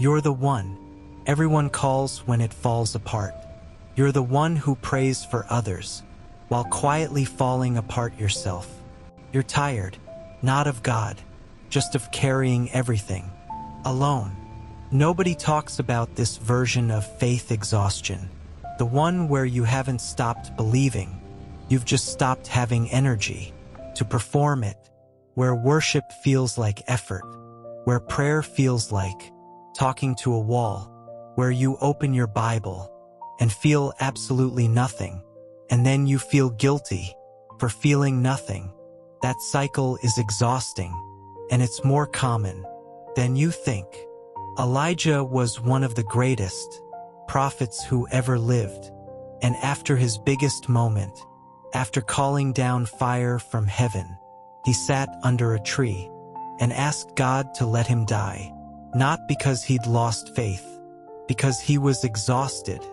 You're the one everyone calls when it falls apart. You're the one who prays for others while quietly falling apart yourself. You're tired, not of God, just of carrying everything alone. Nobody talks about this version of faith exhaustion, the one where you haven't stopped believing, you've just stopped having energy to perform it, where worship feels like effort, where prayer feels like talking to a wall, where you open your Bible and feel absolutely nothing, and then you feel guilty for feeling nothing. That cycle is exhausting, and it's more common than you think. Elijah was one of the greatest prophets who ever lived, and after his biggest moment, after calling down fire from heaven, he sat under a tree and asked God to let him die, not because he'd lost faith, because he was exhausted.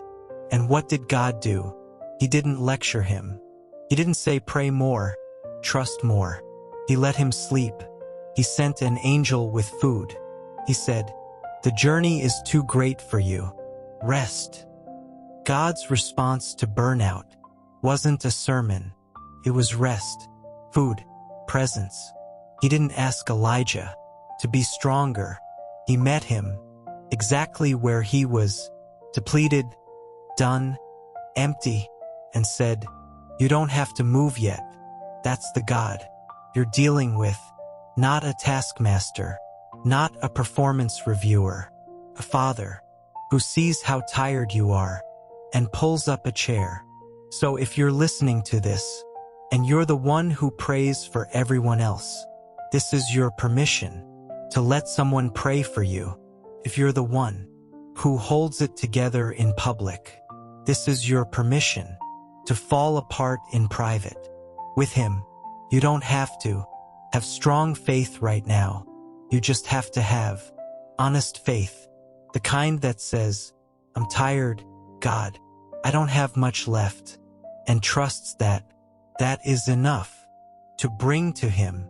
And what did God do? He didn't lecture him. He didn't say, pray more, trust more. He let him sleep. He sent an angel with food. He said, the journey is too great for you. Rest. God's response to burnout wasn't a sermon. It was rest, food, presence. He didn't ask Elijah to be stronger. He met him exactly where he was, depleted, done, empty, and said, you don't have to move yet. That's the God you're dealing with, not a taskmaster, not a performance reviewer, a father who sees how tired you are and pulls up a chair. So if you're listening to this, and you're the one who prays for everyone else, this is your permission to let someone pray for you. If you're the one who holds it together in public, this is your permission to fall apart in private. With him, you don't have to have strong faith right now. You just have to have honest faith, the kind that says, I'm tired, God, I don't have much left, and trusts that that is enough to bring to him.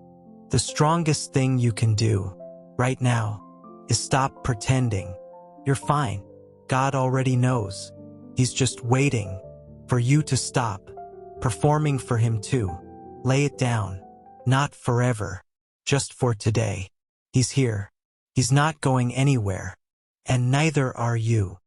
The strongest thing you can do right now is stop pretending you're fine. God already knows. He's just waiting for you to stop performing for him too. Lay it down, not forever, just for today. He's here. He's not going anywhere, and neither are you.